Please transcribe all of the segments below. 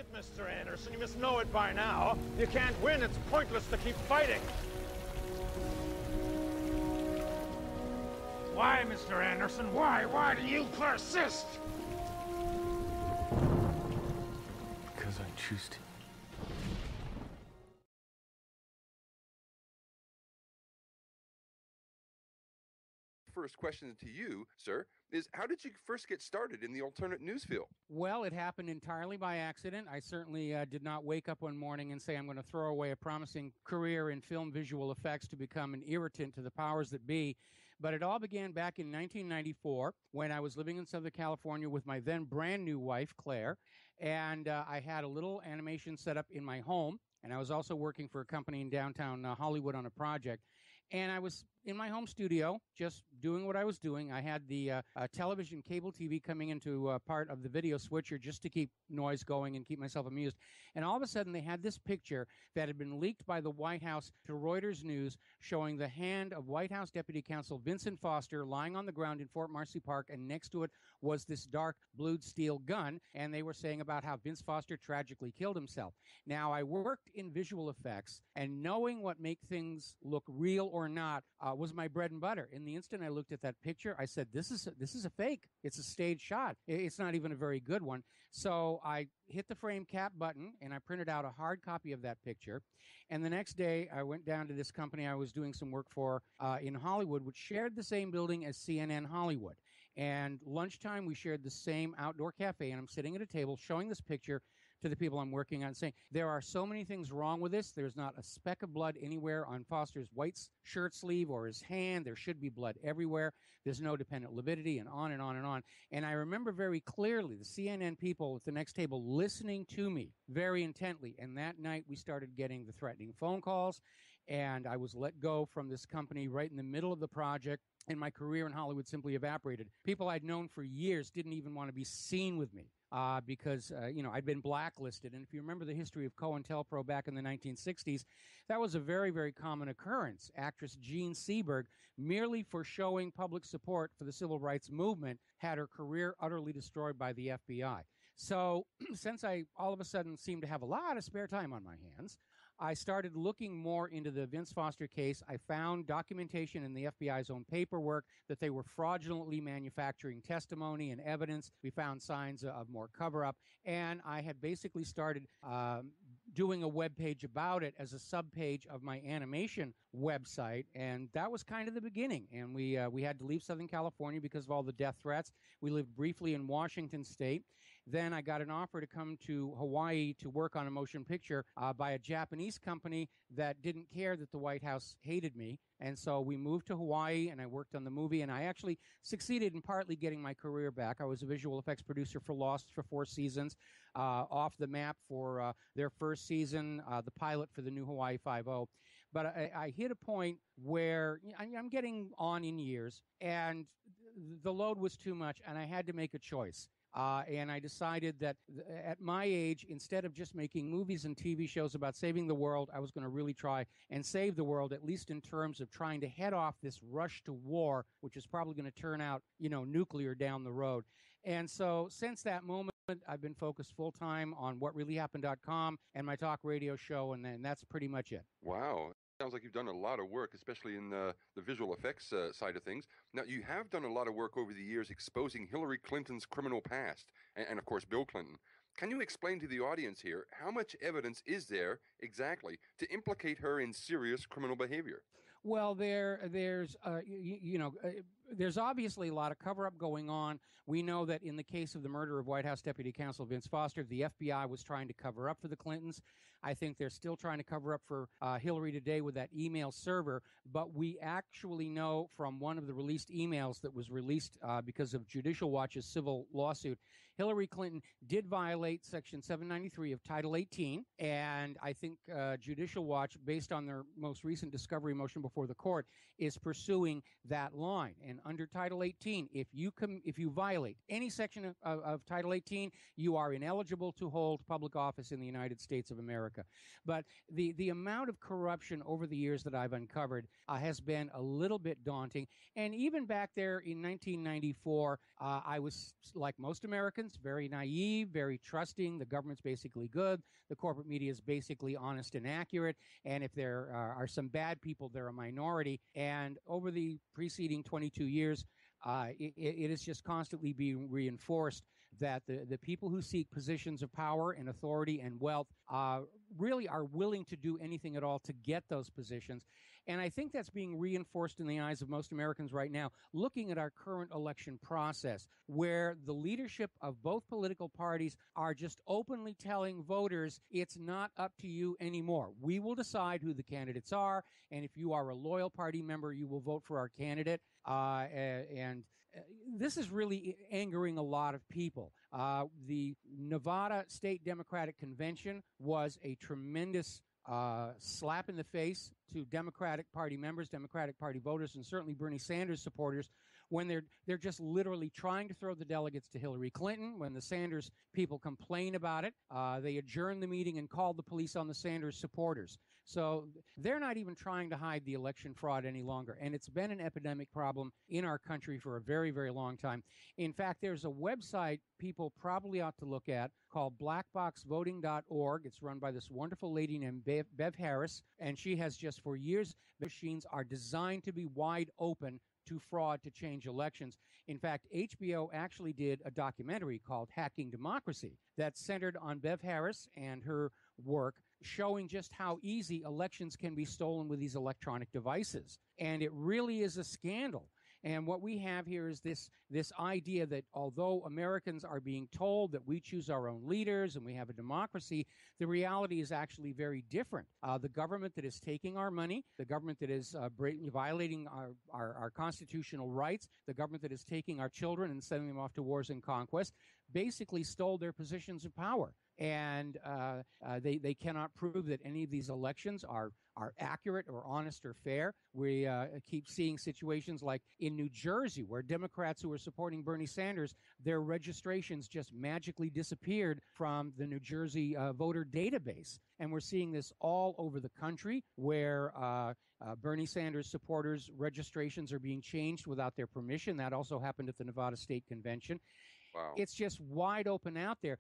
it, Mr. Anderson. You must know it by now. You can't win. It's pointless to keep fighting. Why, Mr. Anderson? Why? Why do you persist? Because I choose to. First question to you, sir, is how did you first get started in the alternate news field? Well, it happened entirely by accident. I certainly did not wake up one morning and say I'm going to throw away a promising career in film visual effects to become an irritant to the powers that be. But it all began back in 1994 when I was living in Southern California with my then brand new wife, Claire, and I had a little animation set up in my home. And I was also working for a company in downtown Hollywood on a project. And I was in my home studio just doing what I was doing. I had the television cable TV coming into part of the video switcher just to keep noise going and keep myself amused. And all of a sudden, they had this picture that had been leaked by the White House to Reuters News showing the hand of White House Deputy Counsel Vincent Foster lying on the ground in Fort Marcy Park. And next to it was this dark blued steel gun. And they were saying about how Vince Foster tragically killed himself. Now, I worked in visual effects, and knowing what make things look real or not was my bread and butter. In the instant I looked at that picture, I said, this is a fake. It's a staged shot. It's not even a very good one. So I hit the frame cap button, and I printed out a hard copy of that picture. And the next day, I went down to this company I was doing some work for in Hollywood, which shared the same building as CNN Hollywood. And lunchtime, we shared the same outdoor cafe, and I'm sitting at a table showing this picture to the people I'm working on, saying, there are so many things wrong with this. There's not a speck of blood anywhere on Foster's white shirt sleeve or his hand. There should be blood everywhere. There's no dependent lividity, and on and on and on. And I remember very clearly the CNN people at the next table listening to me very intently. And that night, we started getting the threatening phone calls, and I was let go from this company right in the middle of the project. And my career in Hollywood simply evaporated. People I'd known for years didn't even want to be seen with me. Because I'd been blacklisted. And if you remember the history of COINTELPRO back in the 1960s, that was a very, very common occurrence. Actress Jean Seberg, merely for showing public support for the civil rights movement, had her career utterly destroyed by the FBI. So since I all of a sudden seemed to have a lot of spare time on my hands, I started looking more into the Vince Foster case. I found documentation in the FBI's own paperwork that they were fraudulently manufacturing testimony and evidence. We found signs of more cover-up, and I had basically started doing a web page about it as a subpage of my animation website, and that was kind of the beginning. And we had to leave Southern California because of all the death threats. We lived briefly in Washington State. Then I got an offer to come to Hawaii to work on a motion picture by a Japanese company that didn't care that the White House hated me. And so we moved to Hawaii, and I worked on the movie, and I actually succeeded in partly getting my career back. I was a visual effects producer for Lost for 4 seasons, Off the Map for their first season, the pilot for the new Hawaii Five-0. But I hit a point where I'm getting on in years, and the load was too much, and I had to make a choice. And I decided that at my age, instead of just making movies and TV shows about saving the world, I was going to really try and save the world, at least in terms of trying to head off this rush to war, which is probably going to turn out, nuclear down the road. And so since that moment, I've been focused full-time on whatreallyhappened.com and my talk radio show, and that's pretty much it. Wow. Sounds like you've done a lot of work, especially in the visual effects side of things. Now, you have done a lot of work over the years exposing Hillary Clinton's criminal past, and of course, Bill Clinton. Can you explain to the audience here how much evidence is there exactly to implicate her in serious criminal behavior? Well, there's obviously a lot of cover-up going on. We know that in the case of the murder of White House Deputy Counsel Vince Foster, the FBI was trying to cover up for the Clintons. I think they're still trying to cover up for Hillary today with that email server. But we actually know from one of the released emails that was released because of Judicial Watch's civil lawsuit, Hillary Clinton did violate Section 793 of Title 18. And I think Judicial Watch, based on their most recent discovery motion before the court, is pursuing that line. And under Title 18. If you violate any section of Title 18, you are ineligible to hold public office in the United States of America. But the amount of corruption over the years that I've uncovered has been a little bit daunting. And even back there in 1994, I was, like most Americans, very naive, very trusting. The government's basically good. The corporate media is basically honest and accurate. And if there are some bad people, they're a minority. And over the preceding 22 years, it is just constantly being reinforced that the people who seek positions of power and authority and wealth really are willing to do anything at all to get those positions. And I think that's being reinforced in the eyes of most Americans right now, looking at our current election process, where the leadership of both political parties are just openly telling voters, it's not up to you anymore. We will decide who the candidates are, and if you are a loyal party member, you will vote for our candidate. And this is really angering a lot of people. The Nevada State Democratic Convention was a tremendous slap in the face to Democratic Party members, Democratic Party voters, and certainly Bernie Sanders supporters when they're just literally trying to throw the delegates to Hillary Clinton. When the Sanders people complain about it, they adjourn the meeting and call the police on the Sanders supporters. So they're not even trying to hide the election fraud any longer. And it's been an epidemic problem in our country for a very, very long time. In fact, there's a website people probably ought to look at called blackboxvoting.org. It's run by this wonderful lady named Bev Harris, and she has just for years, machines are designed to be wide open to fraud to change elections. In fact, HBO actually did a documentary called Hacking Democracy that centered on Bev Harris and her work, showing just how easy elections can be stolen with these electronic devices. And it really is a scandal. And what we have here is this idea that although Americans are being told that we choose our own leaders and we have a democracy, the reality is actually very different. The government that is taking our money, the government that is violating our constitutional rights, the government that is taking our children and sending them off to wars and conquest, basically stole their positions of power. And they cannot prove that any of these elections are accurate or honest or fair. We keep seeing situations like in New Jersey where Democrats who are supporting Bernie Sanders, their registrations just magically disappeared from the New Jersey voter database. And we're seeing this all over the country where Bernie Sanders supporters' registrations are being changed without their permission. That also happened at the Nevada State Convention. Wow. It's just wide open out there.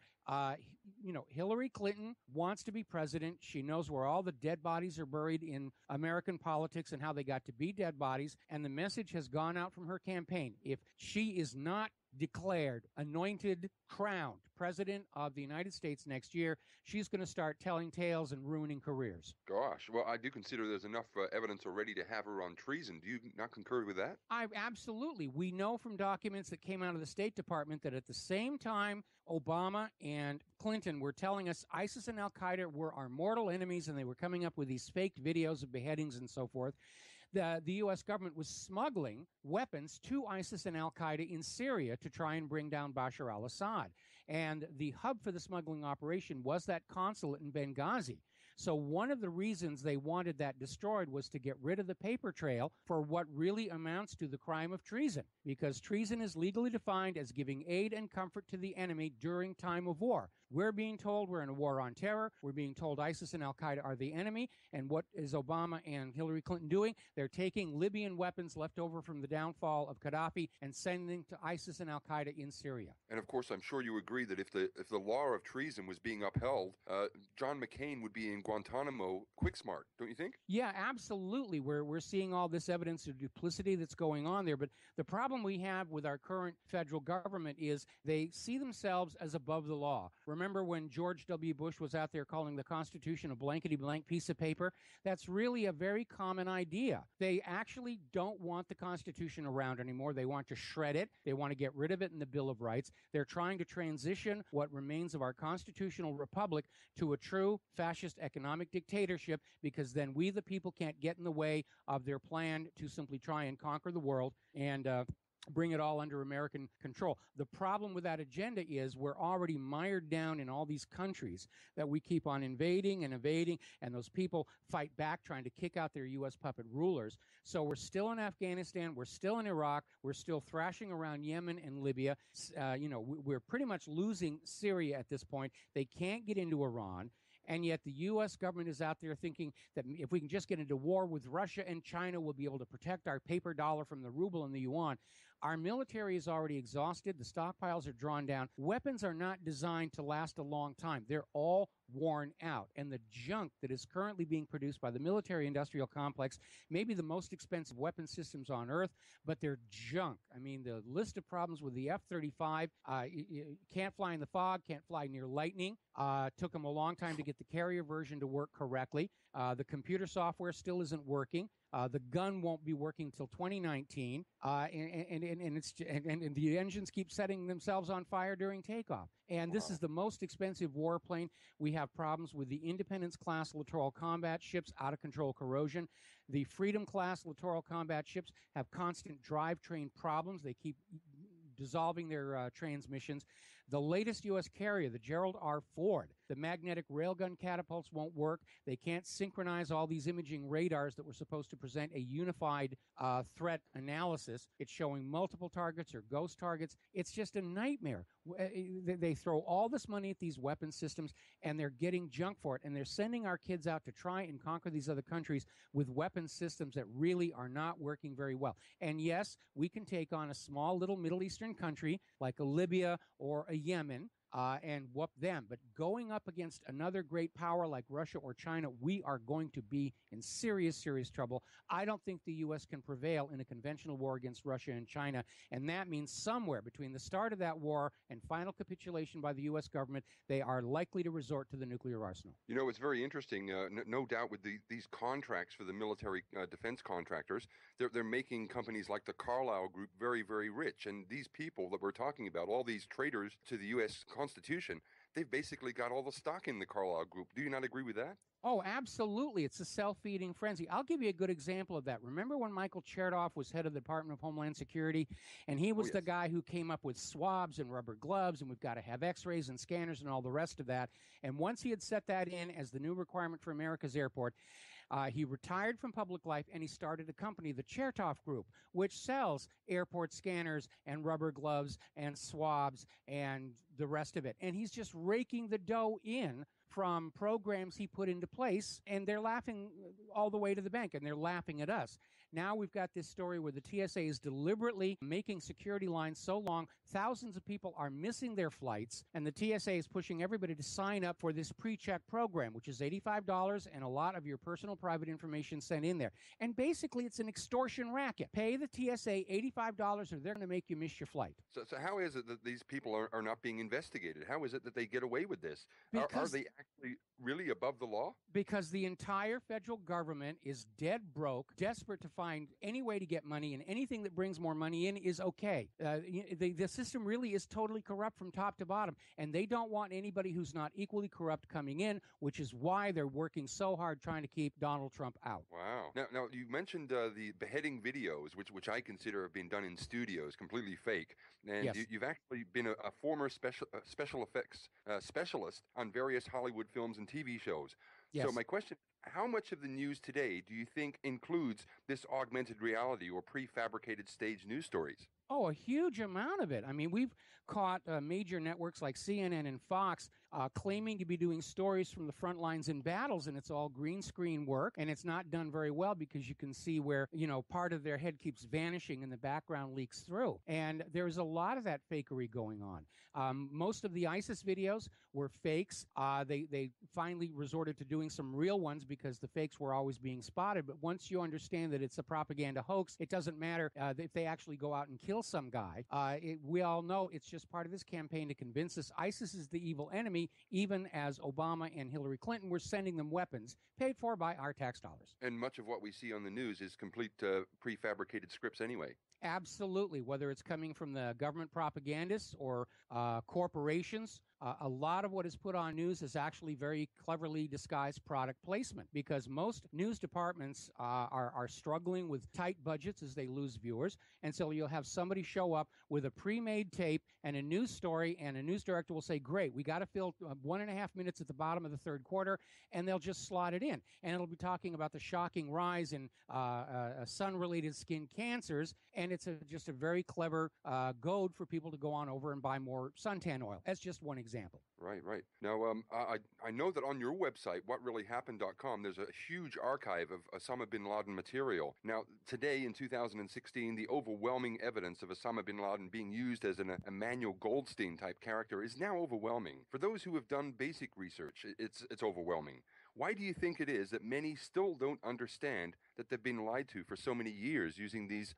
Hillary Clinton wants to be president. She knows where all the dead bodies are buried in American politics and how they got to be dead bodies. And the message has gone out from her campaign. If she is not declared, anointed, crowned president of the United States next year, she's going to start telling tales and ruining careers. Gosh, well, I do consider there's enough evidence already to have her on treason. Do you not concur with that? Absolutely. We know from documents that came out of the State Department that at the same time Obama and Clinton were telling us ISIS and Al-Qaeda were our mortal enemies, and they were coming up with these faked videos of beheadings and so forth. The U.S. government was smuggling weapons to ISIS and Al-Qaeda in Syria to try and bring down Bashar al-Assad. And the hub for the smuggling operation was that consulate in Benghazi. So one of the reasons they wanted that destroyed was to get rid of the paper trail for what really amounts to the crime of treason, because treason is legally defined as giving aid and comfort to the enemy during time of war. We're being told we're in a war on terror. We're being told ISIS and Al-Qaeda are the enemy. And what is Obama and Hillary Clinton doing? They're taking Libyan weapons left over from the downfall of Gaddafi and sending to ISIS and Al-Qaeda in Syria. And of course, I'm sure you agree that if the law of treason was being upheld, John McCain would be in Guantanamo quick smart, don't you think? Yeah, absolutely. We're seeing all this evidence of duplicity that's going on there. But the problem we have with our current federal government is they see themselves as above the law. Remember when George W. Bush was out there calling the Constitution a blankety-blank piece of paper? That's really a very common idea. They actually don't want the Constitution around anymore. They want to shred it. They want to get rid of it in the Bill of Rights. They're trying to transition what remains of our constitutional republic to a true fascist economic dictatorship, because then we, the people, can't get in the way of their plan to simply try and conquer the world. And bring it all under American control. The problem with that agenda is we're already mired down in all these countries that we keep on invading and evading, and those people fight back trying to kick out their U.S. puppet rulers. So we're still in Afghanistan, we're still in Iraq, we're still thrashing around Yemen and Libya. We're pretty much losing Syria at this point. They can't get into Iran. And yet the U.S. government is out there thinking that if we can just get into war with Russia and China, we'll be able to protect our paper dollar from the ruble and the yuan. Our military is already exhausted. The stockpiles are drawn down. Weapons are not designed to last a long time. They're all worn out. And the junk that is currently being produced by the military-industrial complex may be the most expensive weapon systems on Earth, but they're junk. I mean, the list of problems with the F-35, can't fly in the fog, can't fly near lightning. Took them a long time to get the carrier version to work correctly. The computer software still isn't working. The gun won't be working until 2019, and the engines keep setting themselves on fire during takeoff. And this is the most expensive warplane. We have problems with the Independence-class littoral combat ships, out-of-control corrosion. The Freedom-class littoral combat ships have constant drivetrain problems. They keep dissolving their transmissions. The latest U.S. carrier, the Gerald R. Ford, the magnetic railgun catapults won't work. They can't synchronize all these imaging radars that were supposed to present a unified threat analysis. It's showing multiple targets or ghost targets. It's just a nightmare. They throw all this money at these weapon systems, and they're getting junk for it. And they're sending our kids out to try and conquer these other countries with weapon systems that really are not working very well. And yes, we can take on a small little Middle Eastern country like a Libya or a Yemen and whoop them. But going up against another great power like Russia or China, we are going to be in serious, serious trouble. I don't think the U.S. can prevail in a conventional war against Russia and China, and that means somewhere between the start of that war and final capitulation by the U.S. government, they are likely to resort to the nuclear arsenal. You know, it's very interesting, no doubt, with these contracts for the military defense contractors. They're making companies like the Carlyle Group very, very rich. And these people that we're talking about, all these traitors to the U.S. Constitution, they've basically got all the stock in the Carlyle Group. Do you not agree with that? Oh, absolutely. It's a self-feeding frenzy. I'll give you a good example of that. Remember when Michael Chertoff was head of the Department of Homeland Security, and he was the guy who came up with swabs and rubber gloves, and we've got to have x-rays and scanners and all the rest of that. And once he had set that in as the new requirement for America's airport, he retired from public life, and he started a company, the Chertoff Group, which sells airport scanners and rubber gloves and swabs and the rest of it. And he's just raking the dough in from programs he put into place, and they're laughing all the way to the bank, and they're laughing at us. Now we've got this story where the TSA is deliberately making security lines so long, thousands of people are missing their flights, and the TSA is pushing everybody to sign up for this pre-check program, which is $85 and a lot of your personal private information sent in there. And basically, it's an extortion racket. Pay the TSA $85 or they're going to make you miss your flight. So how is it that these people are not being investigated? How is it that they get away with this? Are they actually really above the law? Because the entire federal government is dead broke, desperate to find any way to get money, and anything that brings more money in is okay. The system really is totally corrupt from top to bottom, and they don't want anybody who's not equally corrupt coming in, which is why they're working so hard trying to keep Donald Trump out. Wow. Now you mentioned the beheading videos, which I consider have been done in studios, completely fake. And Yes. you've actually been a former special effects specialist on various Hollywood films and TV shows. Yes. So my question, how much of the news today do you think includes this augmented reality or prefabricated stage news stories? Oh, a huge amount of it. I mean, we've caught major networks like CNN and Fox claiming to be doing stories from the front lines in battles, and it's all green screen work, and it's not done very well because you can see where, part of their head keeps vanishing and the background leaks through. And there's a lot of that fakery going on. Most of the ISIS videos were fakes. They finally resorted to doing some real ones because the fakes were always being spotted. But once you understand that it's a propaganda hoax, it doesn't matter if they actually go out and kill some guy. We all know it's just part of this campaign to convince us ISIS is the evil enemy, even as Obama and Hillary Clinton were sending them weapons paid for by our tax dollars. And much of what we see on the news is complete prefabricated scripts anyway. Absolutely. Whether it's coming from the government propagandists or corporations, a lot of what is put on news is actually very cleverly disguised product placement, because most news departments are struggling with tight budgets as they lose viewers. And so you'll have somebody show up with a pre-made tape and a news story, and a news director will say, great, we got to fill 1.5 minutes at the bottom of the third quarter, and they'll just slot it in. And it'll be talking about the shocking rise in sun-related skin cancers, and it's just a very clever goad for people to go on over and buy more suntan oil. That's just one example. Right, right. Now, I know that on your website, whatreallyhappened.com, there's a huge archive of Osama bin Laden material. Now, today in 2016, the overwhelming evidence of Osama bin Laden being used as an Emmanuel Goldstein type character is now overwhelming. For those who have done basic research, it's overwhelming. Why do you think it is that many still don't understand that they've been lied to for so many years using these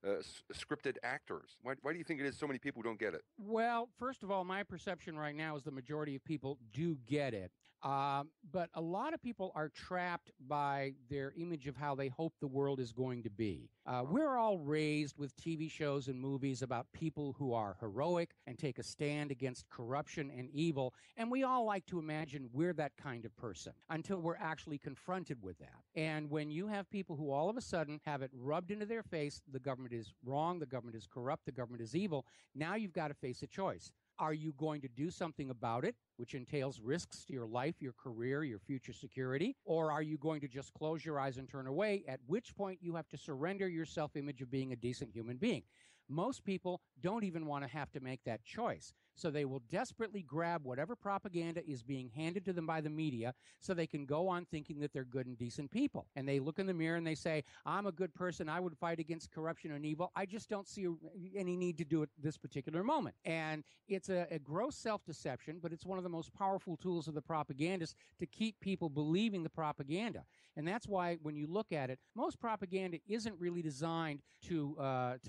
scripted actors? Why do you think it is so many people don't get it? Well, first of all, my perception right now is the majority of people do get it. But a lot of people are trapped by their image of how they hope the world is going to be. We're all raised with TV shows and movies about people who are heroic and take a stand against corruption and evil, and we all like to imagine we're that kind of person until we're actually confronted with that. And when you have people who all of a sudden have it rubbed into their face, the government is wrong, the government is corrupt, the government is evil, now you've got to face a choice. Are you going to do something about it, which entails risks to your life, your career, your future security? Or are you going to just close your eyes and turn away, at which point you have to surrender your self-image of being a decent human being? Most people don't even want to have to make that choice. So they will desperately grab whatever propaganda is being handed to them by the media so they can go on thinking that they're good and decent people. And they look in the mirror and they say, I'm a good person. I would fight against corruption and evil. I just don't see any need to do it this particular moment. And it's a gross self-deception, but it's one of the most powerful tools of the propagandists to keep people believing the propaganda. And that's why when you look at it, most propaganda isn't really designed to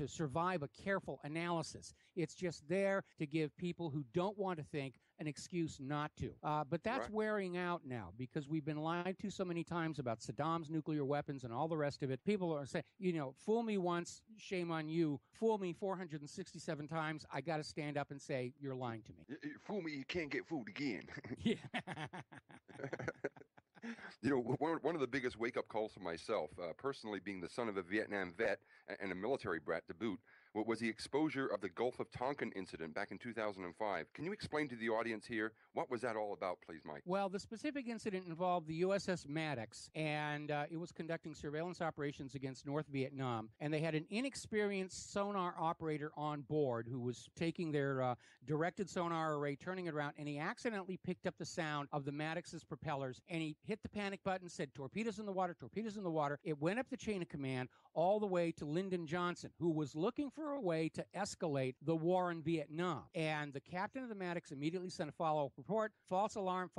survive a careful analysis. It's just there to give people who don't want to think an excuse not to. But that's wearing out now because we've been lied to so many times about Saddam's nuclear weapons and all the rest of it. People are saying, fool me once, shame on you. Fool me 467 times, I got to stand up and say, you're lying to me. Fool me, you can't get fooled again. Yeah. One of the biggest wake-up calls for myself, personally being the son of a Vietnam vet and a military brat to boot, was the exposure of the Gulf of Tonkin incident back in 2005. Can you explain to the audience here, what was that all about, please, Mike? Well, the specific incident involved the USS Maddox, and it was conducting surveillance operations against North Vietnam, and they had an inexperienced sonar operator on board who was taking their directed sonar array, turning it around, and he accidentally picked up the sound of the Maddox's propellers, and he hit the panic button, said, torpedoes in the water, torpedoes in the water. It went up the chain of command all the way to Lyndon Johnson, who was looking for a way to escalate the war in Vietnam. And the captain of the Maddox immediately sent a follow-up report. False alarm,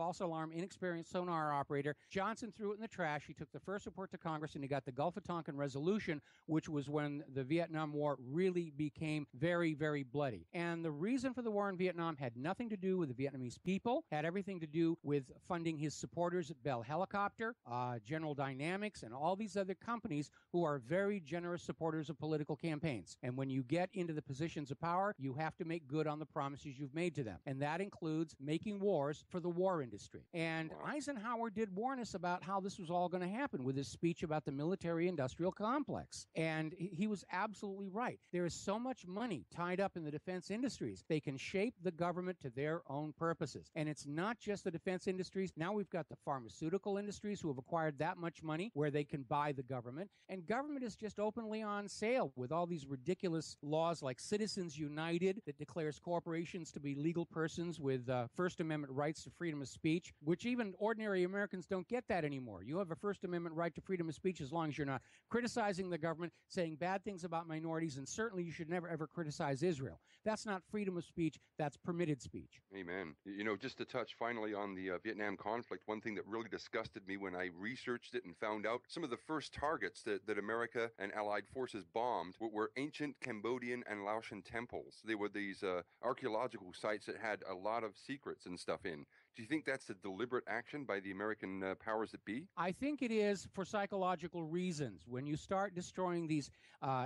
inexperienced sonar operator. Johnson threw it in the trash. He took the first report to Congress, and he got the Gulf of Tonkin resolution, which was when the Vietnam War really became very, very bloody. And the reason for the war in Vietnam had nothing to do with the Vietnamese people, had everything to do with funding his supporters at Bell Helicopter, General Dynamics, and all these other companies who are very generous supporters of political campaigns. And when you get into the positions of power, you have to make good on the promises you've made to them. And that includes making wars for the war industry. And Eisenhower did warn us about how this was all going to happen with his speech about the military-industrial complex. And he was absolutely right. There is so much money tied up in the defense industries. They can shape the government to their own purposes. And it's not just the defense industries. Now we've got the pharmaceutical industries who have acquired that much money where they can buy the government. And government is just openly on sale with all these ridiculous laws like Citizens United that declares corporations to be legal persons with First Amendment rights to freedom of speech, which even ordinary Americans don't get that anymore. You have a First Amendment right to freedom of speech as long as you're not criticizing the government, saying bad things about minorities, and certainly you should never, ever criticize Israel. That's not freedom of speech. That's permitted speech. Amen. Just to touch finally on the Vietnam conflict, one thing that really disgusted me when I researched it and found out some of the first targets that America and allied forces bombed were ancient Cambodian and Laotian temples. They were these archaeological sites that had a lot of secrets and stuff in. Do you think that's a deliberate action by the American powers that be? I think it is for psychological reasons. When you start destroying these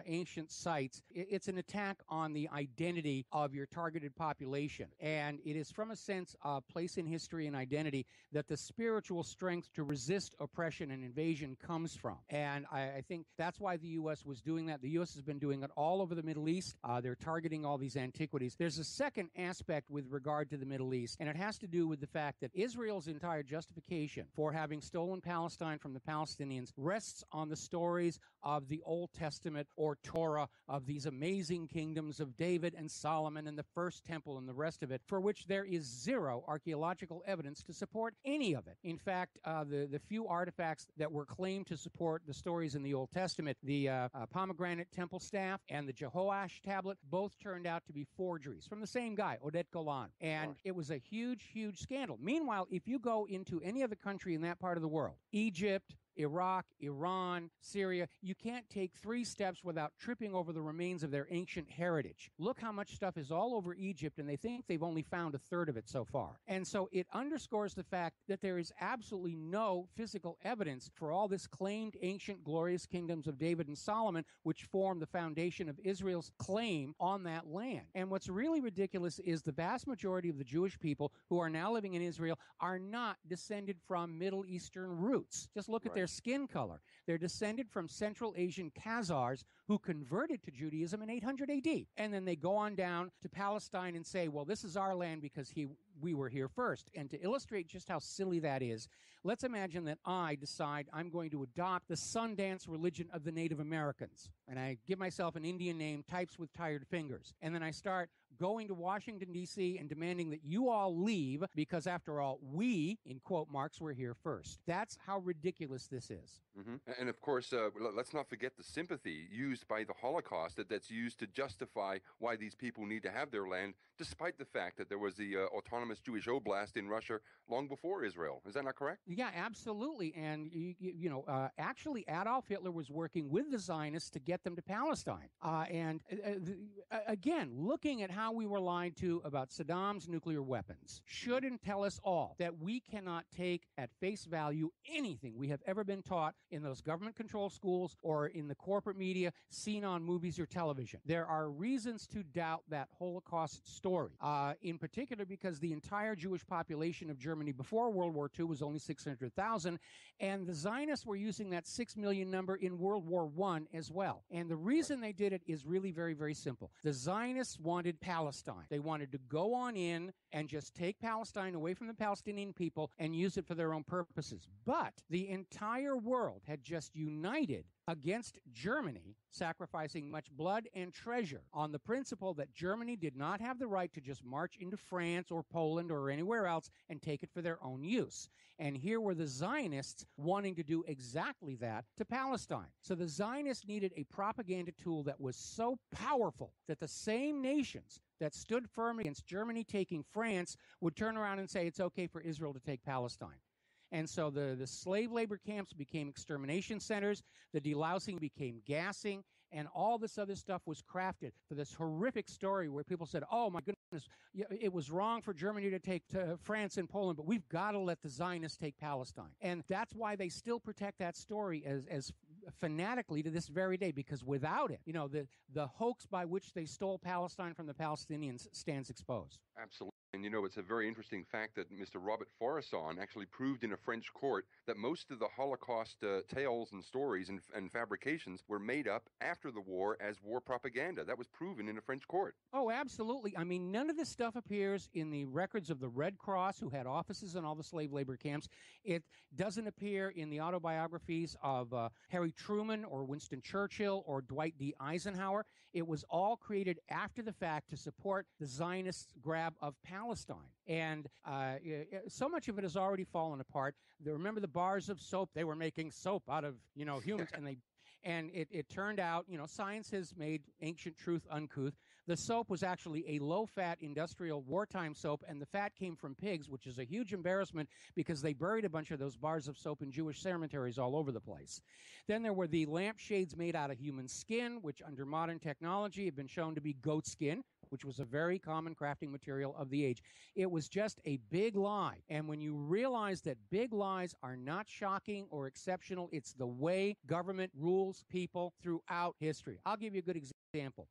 ancient sites, it's an attack on the identity of your targeted population. And it is from a sense of place in history and identity that the spiritual strength to resist oppression and invasion comes from. And I think that's why the U.S. was doing that. The U.S. has been doing it all over the Middle East. They're targeting all these antiquities. There's a second aspect with regard to the Middle East, and it has to do with the fact that Israel's entire justification for having stolen Palestine from the Palestinians rests on the stories of the Old Testament or Torah, of these amazing kingdoms of David and Solomon and the First Temple and the rest of it, for which there is zero archaeological evidence to support any of it. In fact, the few artifacts that were claimed to support the stories in the Old Testament, the pomegranate temple staff and the Jehoash tablet, both turned out to be forgeries from the same guy, Oded Golan. And it was a huge, huge scandal. Meanwhile, if you go into any other country in that part of the world, Egypt, Iraq, Iran, Syria, you can't take 3 steps without tripping over the remains of their ancient heritage. Look how much stuff is all over Egypt, and they think they've only found 1/3 of it so far. And so it underscores the fact that there is absolutely no physical evidence for all this claimed ancient glorious kingdoms of David and Solomon, which form the foundation of Israel's claim on that land. And what's really ridiculous is the vast majority of the Jewish people who are now living in Israel are not descended from Middle Eastern roots. Just look at their skin color. They're descended from Central Asian Khazars who converted to Judaism in 800 AD. And then they go on down to Palestine and say, well, this is our land because we were here first. And to illustrate just how silly that is, let's imagine that I decide I'm going to adopt the Sundance religion of the Native Americans. And I give myself an Indian name, Types with Tired Fingers. And then I start going to Washington, D.C. and demanding that you all leave because, after all, we, in quote marks, were here first. That's how ridiculous this is. Mm-hmm. And, of course, let's not forget the sympathy used by the Holocaust that's used to justify why these people need to have their land, despite the fact that there was the autonomous Jewish Oblast in Russia long before Israel. Is that not correct? Yeah, absolutely. And, actually, Adolf Hitler was working with the Zionists to get them to Palestine. Again, looking at how we were lied to about Saddam's nuclear weapons shouldn't tell us all that we cannot take at face value anything we have ever been taught in those government-controlled schools or in the corporate media seen on movies or television. There are reasons to doubt that Holocaust story, in particular because the entire Jewish population of Germany before World War II was only 600,000, and the Zionists were using that 6 million number in World War I as well. And the reason they did it is really very, very simple. The Zionists wanted Palestine. They wanted to go on in and just take Palestine away from the Palestinian people and use it for their own purposes. But the entire world had just united against Germany, sacrificing much blood and treasure on the principle that Germany did not have the right to just march into France or Poland or anywhere else and take it for their own use. And here were the Zionists wanting to do exactly that to Palestine. So the Zionists needed a propaganda tool that was so powerful that the same nations that stood firm against Germany taking France would turn around and say it's okay for Israel to take Palestine. And so the slave labor camps became extermination centers, the delousing became gassing, and all this other stuff was crafted for this horrific story where people said, oh, my goodness, it was wrong for Germany to take France and Poland, but we've got to let the Zionists take Palestine. And that's why they still protect that story as fanatically to this very day, because without it, the hoax by which they stole Palestine from the Palestinians stands exposed. Absolutely. And, it's a very interesting fact that Mr. Robert Forisson actually proved in a French court that most of the Holocaust tales and stories and fabrications were made up after the war as war propaganda. That was proven in a French court. Oh, absolutely. I mean, none of this stuff appears in the records of the Red Cross, who had offices in all the slave labor camps. It doesn't appear in the autobiographies of Harry Truman or Winston Churchill or Dwight D. Eisenhower. It was all created after the fact to support the Zionist grab of Palestine. And so much of it has already fallen apart. Remember the bars of soap? They were making soap out of, humans, and it turned out, science has made ancient truth uncouth. The soap was actually a low-fat industrial wartime soap, and the fat came from pigs, which is a huge embarrassment because they buried a bunch of those bars of soap in Jewish cemeteries all over the place. Then there were the lampshades made out of human skin, which under modern technology have been shown to be goat skin, which was a very common crafting material of the age. It was just a big lie. And when you realize that big lies are not shocking or exceptional, it's the way government rules people throughout history. I'll give you a good example.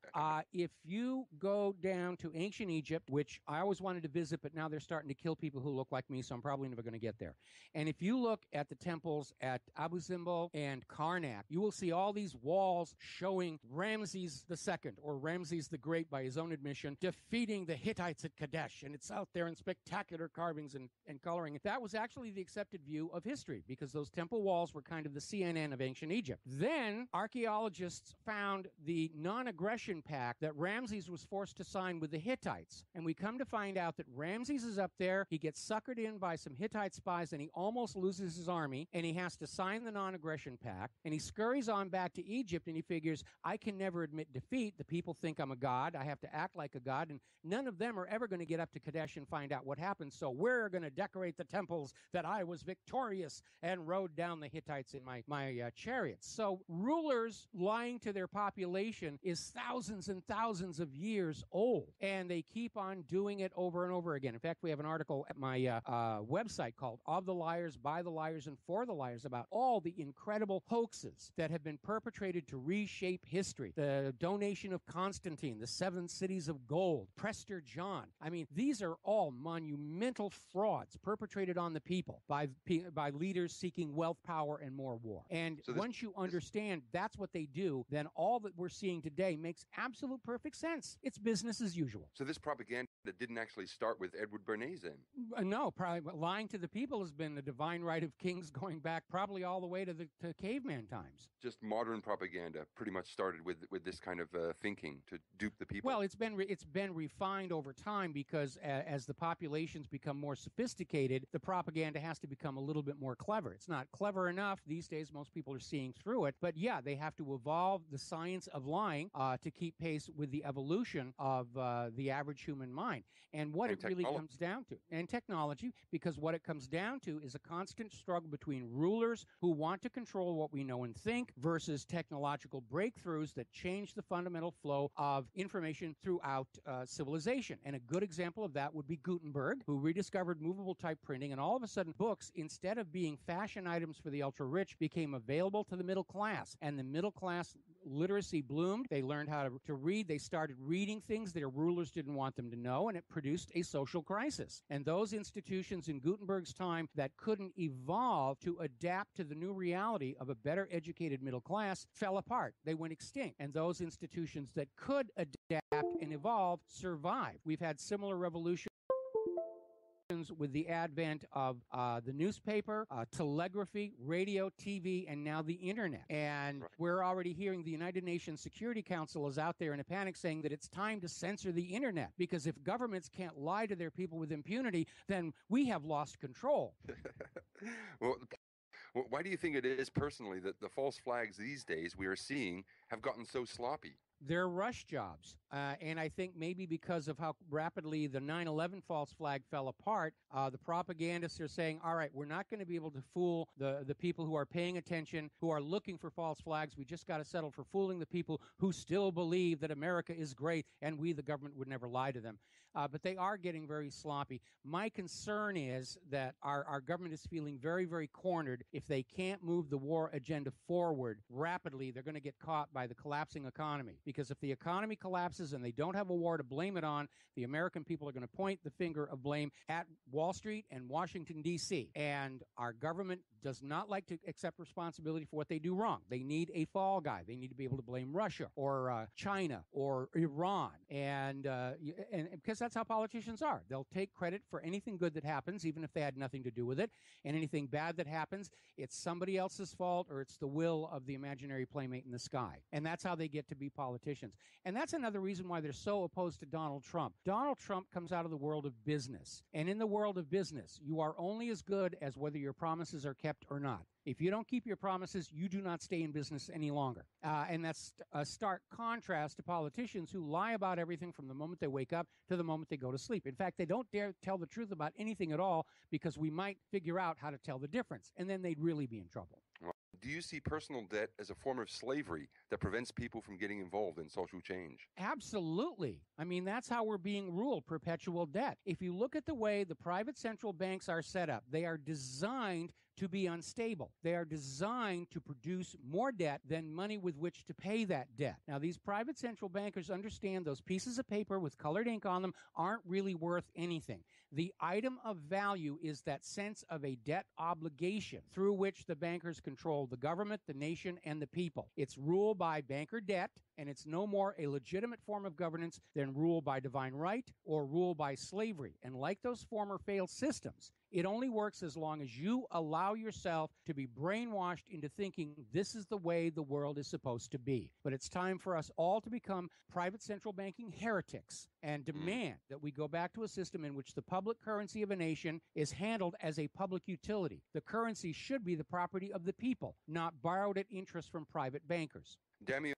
If you go down to ancient Egypt, which I always wanted to visit, but now they're starting to kill people who look like me, so I'm probably never going to get there. And if you look at the temples at Abu Simbel and Karnak, you will see all these walls showing Ramses II, or Ramses the Great by his own admission, defeating the Hittites at Kadesh. And it's out there in spectacular carvings and coloring. That was actually the accepted view of history, because those temple walls were kind of the CNN of ancient Egypt. Then archaeologists found the non-aggression pact that Ramses was forced to sign with the Hittites. And we come to find out that Ramses is up there, he gets suckered in by some Hittite spies, and he almost loses his army, and he has to sign the non-aggression pact, and he scurries on back to Egypt, and he figures, I can never admit defeat. The people think I'm a god. I have to act like a god, and none of them are ever going to get up to Kadesh and find out what happened, so we're going to decorate the temples that I was victorious and rode down the Hittites in my chariots. So rulers lying to their population is thousands and thousands of years old, and they keep on doing it over and over again. In fact, we have an article at my website called Of the Liars, By the Liars, and For the Liars about all the incredible hoaxes that have been perpetrated to reshape history. The donation of Constantine, the 7 cities of gold, Prester John. I mean, these are all monumental frauds perpetrated on the people by leaders seeking wealth, power, and more war. And so once you understand that's what they do, then all that we're seeing today makes absolute perfect sense. It's business as usual. So this propaganda didn't actually start with Edward Bernays then? No, probably lying to the people has been the divine right of kings going back probably all the way to caveman times. Just modern propaganda pretty much started with this kind of thinking to dupe the people. Well, it's been refined over time because as the populations become more sophisticated, the propaganda has to become a little bit more clever. It's not clever enough these days. Most people are seeing through it. But yeah, they have to evolve the science of lying to keep pace with the evolution of the average human mind. And what it really comes down to, and technology, because what it comes down to is a constant struggle between rulers who want to control what we know and think versus technological breakthroughs that change the fundamental flow of information throughout civilization. And a good example of that would be Gutenberg, who rediscovered movable type printing, and all of a sudden books, instead of being fashion items for the ultra-rich, became available to the middle class. And the middle class literacy bloomed. They learned how to read. They started reading things their rulers didn't want them to know, and it produced a social crisis. And those institutions in Gutenberg's time that couldn't evolve to adapt to the new reality of a better educated middle class fell apart. They went extinct. And those institutions that could adapt and evolve survived. We've had similar revolutions with the advent of the newspaper, telegraphy, radio, TV, and now the internet. And we're already hearing the United Nations Security Council is out there in a panic saying that it's time to censor the internet, because if governments can't lie to their people with impunity, then we have lost control. Well, why do you think it is personally that the false flags these days we are seeing have gotten so sloppy? They're rush jobs. And I think maybe because of how rapidly the 9/11 false flag fell apart, the propagandists are saying, all right, we're not going to be able to fool the people who are paying attention, who are looking for false flags. We just got to settle for fooling the people who still believe that America is great and we, the government, would never lie to them. But they are getting very sloppy. My concern is that our government is feeling very, very cornered. If they can't move the war agenda forward rapidly, they're going to get caught by the collapsing economy. Because if the economy collapses and they don't have a war to blame it on, the American people are going to point the finger of blame at Wall Street and Washington, D.C. And our government does not like to accept responsibility for what they do wrong. They need a fall guy. They need to be able to blame Russia or China or Iran. And because that's how politicians are. They'll take credit for anything good that happens, even if they had nothing to do with it. And anything bad that happens, it's somebody else's fault or it's the will of the imaginary playmate in the sky. And that's how they get to be politicians. And that's another reason why they're so opposed to Donald Trump. Donald Trump comes out of the world of business. And in the world of business, you are only as good as whether your promises are kept or not. If you don't keep your promises, you do not stay in business any longer. And that's a stark contrast to politicians who lie about everything from the moment they wake up to the moment they go to sleep. In fact, they don't dare tell the truth about anything at all because we might figure out how to tell the difference, and then they'd really be in trouble. Do you see personal debt as a form of slavery that prevents people from getting involved in social change? Absolutely. I mean, that's how we're being ruled, perpetual debt. If you look at the way the private central banks are set up, they are designed to be unstable. They are designed to produce more debt than money with which to pay that debt. Now, these private central bankers understand those pieces of paper with colored ink on them aren't really worth anything. The item of value is that sense of a debt obligation through which the bankers control the government, the nation, and the people. It's rule by banker debt, and it's no more a legitimate form of governance than rule by divine right or rule by slavery. And like those former failed systems, it only works as long as you allow yourself to be brainwashed into thinking this is the way the world is supposed to be. But it's time for us all to become private central banking heretics and demand that we go back to a system in which the public currency of a nation is handled as a public utility. The currency should be the property of the people, not borrowed at interest from private bankers. Damian